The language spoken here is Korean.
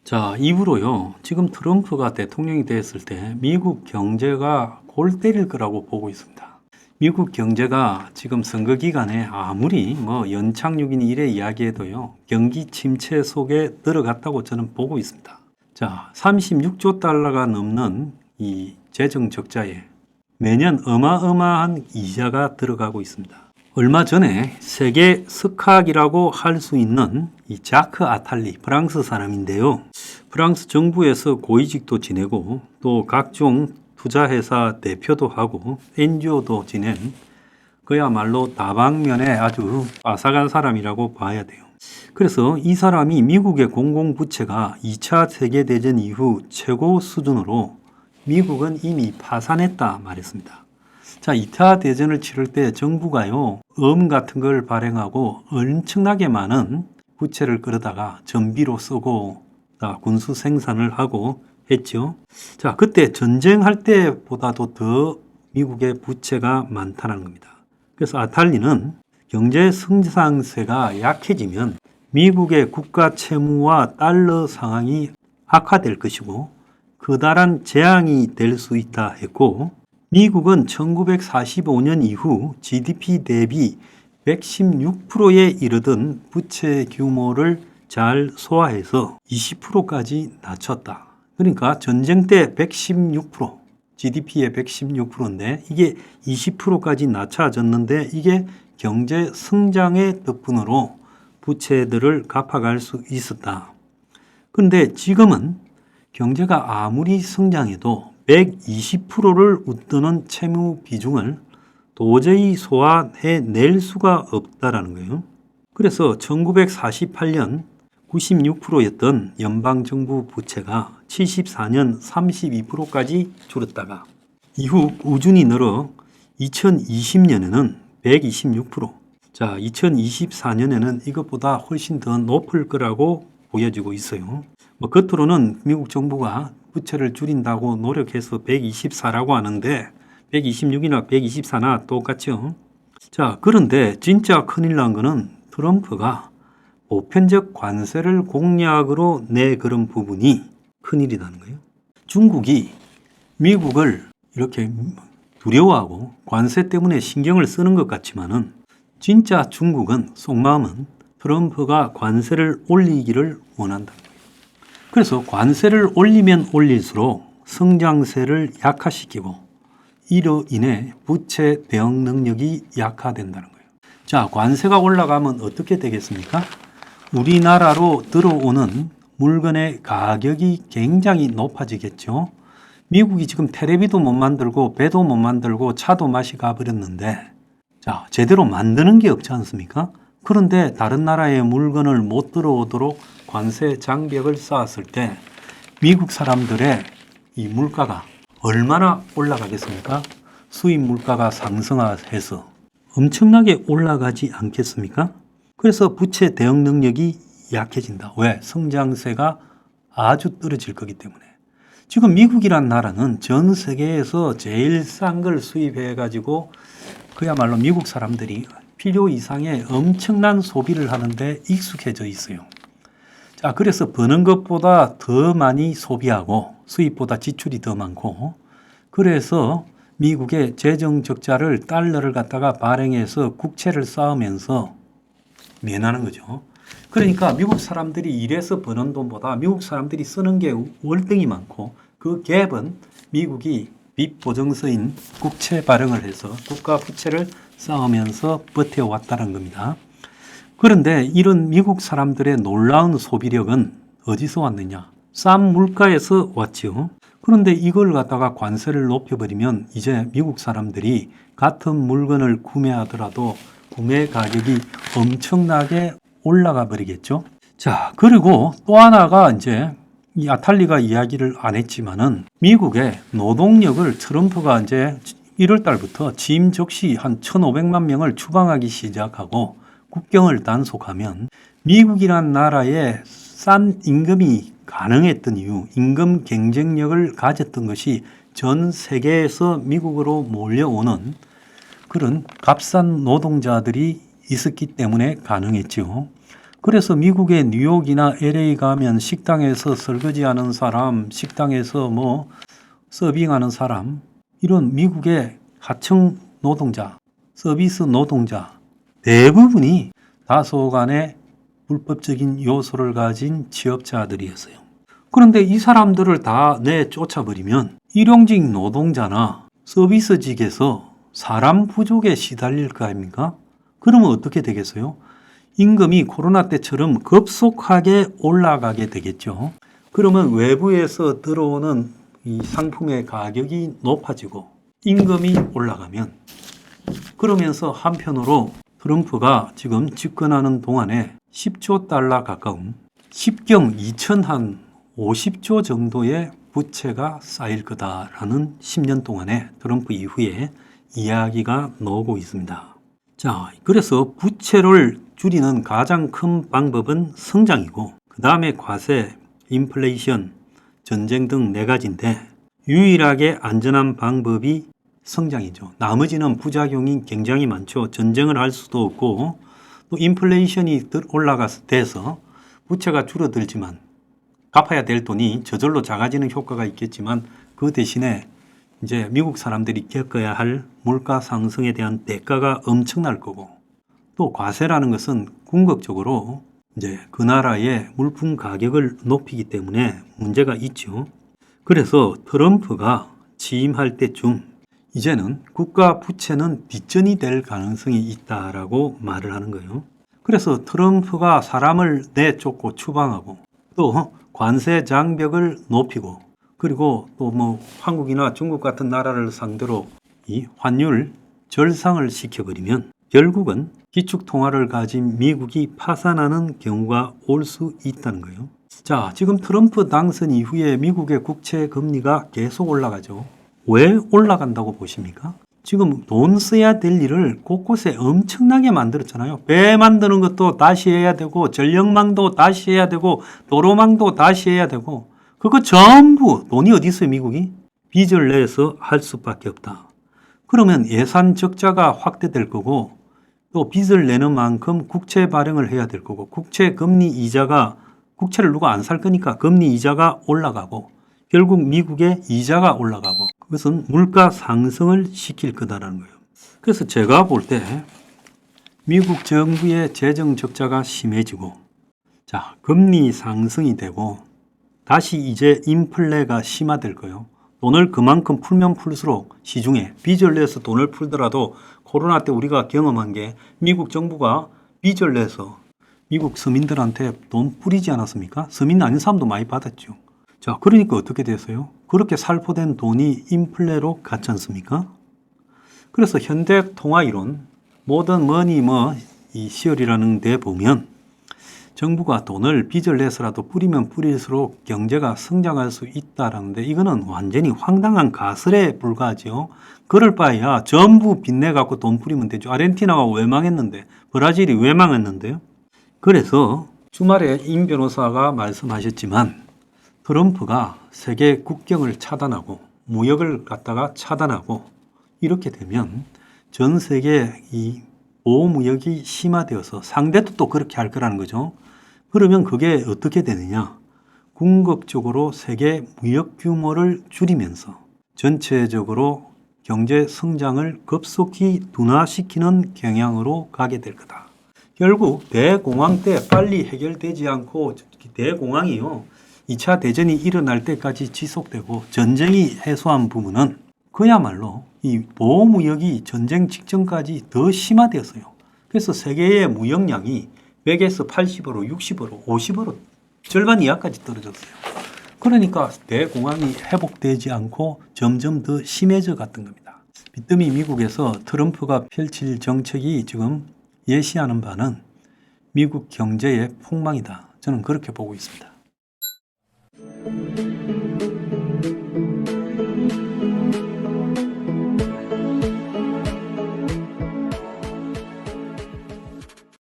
자, 2부로요. 지금 트럼프가 대통령이 됐을 때 미국 경제가 골 때릴 거라고 보고 있습니다. 미국 경제가 지금 선거 기간에 아무리 연착륙이니 이래 이야기해도요. 경기 침체 속에 들어갔다고 저는 보고 있습니다. 자, 36조 달러가 넘는 이 재정 적자에 매년 어마어마한 이자가 들어가고 있습니다. 얼마 전에 세계 석학이라고 할 수 있는 이 자크 아탈리, 프랑스 사람인데요. 프랑스 정부에서 고위직도 지내고 또 각종 투자회사 대표도 하고 NGO도 지낸 그야말로 다방면에 아주 빠삭한 사람이라고 봐야 돼요. 그래서 이 사람이 미국의 공공부채가 2차 세계대전 이후 최고 수준으로 미국은 이미 파산했다 말했습니다. 자, 2차 대전을 치를 때 정부가요, 같은 걸 발행하고 엄청나게 많은 부채를 끌어다가 전비로 쓰고 군수 생산을 하고 했죠. 자, 그때 전쟁할 때보다도 더 미국의 부채가 많다는 겁니다. 그래서 아탈리는 경제 성장세가 약해지면 미국의 국가 채무와 달러 상황이 악화될 것이고 커다란 재앙이 될 수 있다 했고, 미국은 1945년 이후 GDP 대비 116%에 이르던 부채 규모를 잘 소화해서 20%까지 낮췄다. 그러니까 전쟁 때 116%, GDP의 116%인데 이게 20%까지 낮춰졌는데 이게 경제 성장의 덕분으로 부채들을 갚아갈 수 있었다. 그런데 지금은 경제가 아무리 성장해도 120%를 웃도는 채무 비중을 도저히 소화해낼 수가 없다라는 거예요. 그래서 1948년 96%였던 연방정부 부채가 74년 32%까지 줄었다가 이후 꾸준히 늘어 2020년에는 126%, 자, 2024년에는 이것보다 훨씬 더 높을 거라고 보여지고 있어요. 겉으로는 미국 정부가 부채를 줄인다고 노력해서 124라고 하는데 126이나 124나 똑같죠. 자, 그런데 진짜 큰일 난 거는 트럼프가 보편적 관세를 공약으로 내걸은 부분이 큰일이라는 거예요. 중국이 미국을 이렇게 두려워하고 관세 때문에 신경을 쓰는 것 같지만은 진짜 중국은 속마음은 트럼프가 관세를 올리기를 원한다. 그래서 관세를 올리면 올릴수록 성장세를 약화시키고 이로 인해 부채 대응 능력이 약화된다는 거예요. 자, 관세가 올라가면 어떻게 되겠습니까? 우리나라로 들어오는 물건의 가격이 굉장히 높아지겠죠. 미국이 지금 테레비도 못 만들고 배도 못 만들고 차도 맛이 가버렸는데, 자, 제대로 만드는 게 없지 않습니까? 그런데 다른 나라의 물건을 못 들어오도록 관세 장벽을 쌓았을 때 미국 사람들의 이 물가가 얼마나 올라가겠습니까? 수입 물가가 상승해서 엄청나게 올라가지 않겠습니까? 그래서 부채 대응 능력이 약해진다. 왜? 성장세가 아주 떨어질 거기 때문에. 지금 미국이란 나라는 전 세계에서 제일 싼 걸 수입해 가지고 그야말로 미국 사람들이 필요 이상의 엄청난 소비를 하는데 익숙해져 있어요. 자, 그래서 버는 것보다 더 많이 소비하고 수입보다 지출이 더 많고, 그래서 미국의 재정 적자를 달러를 갖다가 발행해서 국채를 쌓으면서 면하는 거죠. 그러니까 미국 사람들이 일해서 버는 돈보다 미국 사람들이 쓰는 게 월등히 많고 그 갭은 미국이 빚 보증서인 국채 발행을 해서 국가 부채를 쌓으면서 버텨왔다는 겁니다. 그런데 이런 미국 사람들의 놀라운 소비력은 어디서 왔느냐? 싼 물가에서 왔지요. 그런데 이걸 갖다가 관세를 높여버리면 이제 미국 사람들이 같은 물건을 구매하더라도 구매 가격이 엄청나게 올라가 버리겠죠. 자, 그리고 또 하나가 이제 이 아탈리가 이야기를 안 했지만은 미국의 노동력을 트럼프가 이제 1월 달부터 취임 적시 한 1,500만 명을 추방하기 시작하고 국경을 단속하면 미국이란 나라에 싼 임금이 가능했던 이유, 임금 경쟁력을 가졌던 것이 전 세계에서 미국으로 몰려오는 그런 값싼 노동자들이 있었기 때문에 가능했죠. 그래서 미국의 뉴욕이나 LA 가면 식당에서 설거지하는 사람, 식당에서 뭐 서빙하는 사람, 이런 미국의 하청 노동자, 서비스 노동자 대부분이 다소간의 불법적인 요소를 가진 취업자들이었어요. 그런데 이 사람들을 다 내쫓아버리면 일용직 노동자나 서비스직에서 사람 부족에 시달릴 거 아닙니까? 그러면 어떻게 되겠어요? 임금이 코로나 때처럼 급속하게 올라가게 되겠죠. 그러면 외부에서 들어오는 이 상품의 가격이 높아지고 임금이 올라가면, 그러면서 한편으로 트럼프가 지금 집권하는 동안에 10조 달러 가까운 10경 2050조 정도의 부채가 쌓일 거다라는 10년 동안에 트럼프 이후에 이야기가 나오고 있습니다. 자, 그래서 부채를 줄이는 가장 큰 방법은 성장이고, 그 다음에 과세, 인플레이션, 전쟁 등 네 가지인데 유일하게 안전한 방법이 성장이죠. 나머지는 부작용이 굉장히 많죠. 전쟁을 할 수도 없고, 또 인플레이션이 올라가서 부채가 줄어들지만 갚아야 될 돈이 저절로 작아지는 효과가 있겠지만, 그 대신에 이제 미국 사람들이 겪어야 할 물가 상승에 대한 대가가 엄청날 거고, 또 과세라는 것은 궁극적으로 이제 그 나라의 물품 가격을 높이기 때문에 문제가 있죠. 그래서 트럼프가 취임할 때쯤 이제는 국가 부채는 뒷전이 될 가능성이 있다라고 말을 하는 거예요. 그래서 트럼프가 사람을 내쫓고 추방하고, 또 관세 장벽을 높이고, 그리고 또 뭐 한국이나 중국 같은 나라를 상대로 이 환율 절상을 시켜버리면 결국은 기축통화를 가진 미국이 파산하는 경우가 올 수 있다는 거예요. 자, 지금 트럼프 당선 이후에 미국의 국채 금리가 계속 올라가죠. 왜 올라간다고 보십니까? 지금 돈 써야 될 일을 곳곳에 엄청나게 만들었잖아요. 배 만드는 것도 다시 해야 되고, 전력망도 다시 해야 되고, 도로망도 다시 해야 되고, 그거 전부 돈이 어디 있어요, 미국이? 빚을 내서 할 수밖에 없다. 그러면 예산 적자가 확대될 거고, 또 빚을 내는 만큼 국채 발행을 해야 될 거고, 국채 금리 이자가, 국채를 누가 안 살 거니까 금리 이자가 올라가고, 결국 미국의 이자가 올라가고, 그것은 물가 상승을 시킬 거다라는 거예요. 그래서 제가 볼 때 미국 정부의 재정 적자가 심해지고, 자, 금리 상승이 되고, 다시 이제 인플레가 심화될 거예요. 돈을 그만큼 풀면 풀수록 시중에 빚을 내서 돈을 풀더라도, 코로나 때 우리가 경험한 게 미국 정부가 빚을 내서 미국 서민들한테 돈 뿌리지 않았습니까? 서민 아닌 사람도 많이 받았죠. 자, 그러니까 어떻게 됐어요? 그렇게 살포된 돈이 인플레로 갔지 않습니까? 그래서 현대 통화이론, 모던 머니 이 시월이라는 데 보면 정부가 돈을 빚을 내서라도 뿌리면 뿌릴수록 경제가 성장할 수 있다라는데, 이거는 완전히 황당한 가설에 불과하죠. 그럴 바에야 전부 빚내 갖고 돈 뿌리면 되죠. 아르헨티나가 왜 망했는데, 브라질이 왜 망했는데요? 그래서 주말에 임 변호사가 말씀하셨지만, 트럼프가 세계 국경을 차단하고 무역을 갖다가 차단하고 이렇게 되면 전 세계 이 보호무역이 심화되어서 상대도 또 그렇게 할 거라는 거죠. 그러면 그게 어떻게 되느냐? 궁극적으로 세계 무역 규모를 줄이면서 전체적으로 경제 성장을 급속히 둔화시키는 경향으로 가게 될 거다. 결국 대공황 때 빨리 해결되지 않고, 대공황이요, 2차 대전이 일어날 때까지 지속되고 전쟁이 해소한 부분은 그야말로 이 보호무역이 전쟁 직전까지 더 심화되었어요. 그래서 세계의 무역량이 100에서 80으로, 60으로, 50으로 절반 이하까지 떨어졌어요. 그러니까 대공황이 회복되지 않고 점점 더 심해져 갔던 겁니다. 빚더미 미국에서 트럼프가 펼칠 정책이 지금 예시하는 바는 미국 경제의 폭망이다. 저는 그렇게 보고 있습니다.